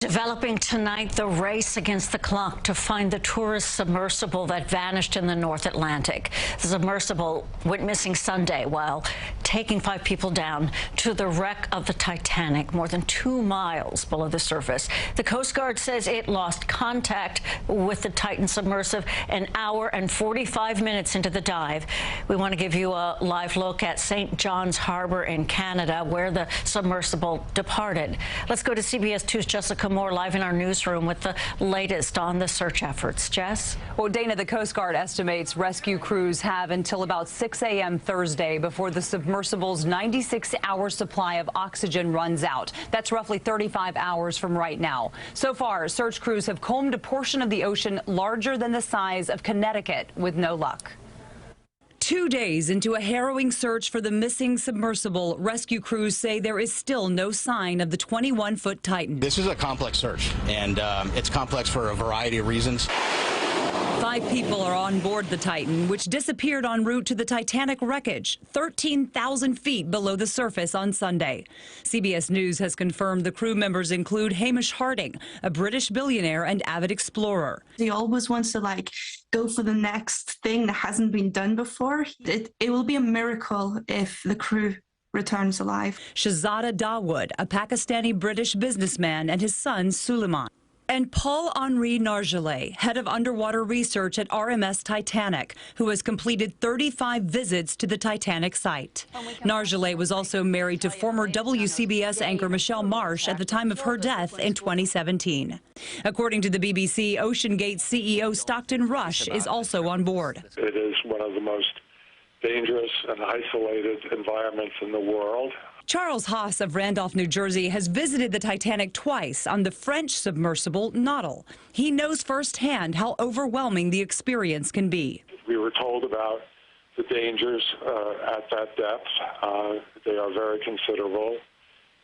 Developing tonight, the race against the clock to find the tourist submersible that vanished in the North Atlantic. The submersible went missing Sunday while taking 5 people down to the wreck of the Titanic, more than 2 miles below the surface. The Coast Guard says it lost contact with the Titan submersible an hour and 45 minutes into the dive. We want to give you a live look at St. John's Harbor in Canada, where the submersible departed. Let's go to CBS 2's Jessica Moore live in our newsroom with the latest on the search efforts. Jess? Well, Dana, the Coast Guard estimates rescue crews have until about 6 a.m. Thursday before the submersible's 96-hour supply of oxygen runs out. That's roughly 35 hours from right now. So far, search crews have combed a portion of the ocean larger than the size of Connecticut with no luck. 2 days into a harrowing search for the missing submersible, rescue crews say there is still no sign of the 21-foot Titan. This is a complex search, and it's complex for a variety of reasons. 5 people are on board the Titan, which disappeared en route to the Titanic wreckage, 13,000 feet below the surface on Sunday. CBS News has confirmed the crew members include Hamish Harding, a British billionaire and avid explorer. He always wants to go for the next thing that hasn't been done before. It will be a miracle if the crew returns alive. Shahzada Dawood, a Pakistani-British businessman, and his son Suleiman. And Paul-Henri Nargeolet, head of underwater research at RMS Titanic, who has completed 35 visits to the Titanic site. Nargeolet was also married to former WCBS anchor Michelle Marsh at the time of her death in 2017. According to the BBC, OceanGate CEO Stockton Rush is also on board. It is one of the most dangerous and isolated environments in the world. Charles Haas of Randolph, New Jersey, has visited the Titanic twice on the French submersible Nautil. He knows firsthand how overwhelming the experience can be. We were told about the dangers at that depth. They are very considerable.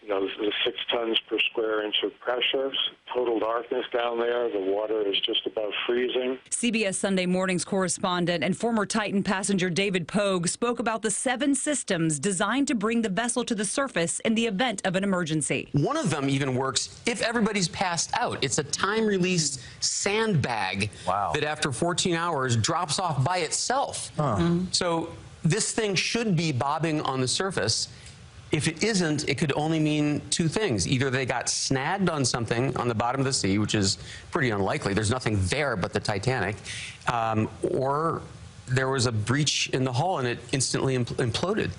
You know, the 6 tons per square inch of pressure, total darkness down there. The water is just above freezing. CBS Sunday Morning's correspondent and former Titan passenger David Pogue spoke about the 7 systems designed to bring the vessel to the surface in the event of an emergency. One of them even works if everybody's passed out. It's a time-released sandbag that after 14 hours drops off by itself. So this thing should be bobbing on the surface. If it isn't, it could only mean 2 things. Either they got snagged on something on the bottom of the sea, which is pretty unlikely. There's nothing there but the Titanic. Or there was a breach in the hull and it instantly imploded.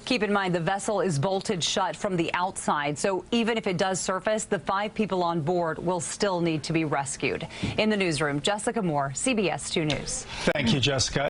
Keep in mind, the vessel is bolted shut from the outside, so even if it does surface, the 5 people on board will still need to be rescued. In the newsroom, Jessica Moore, CBS 2 News. Thank you, Jessica.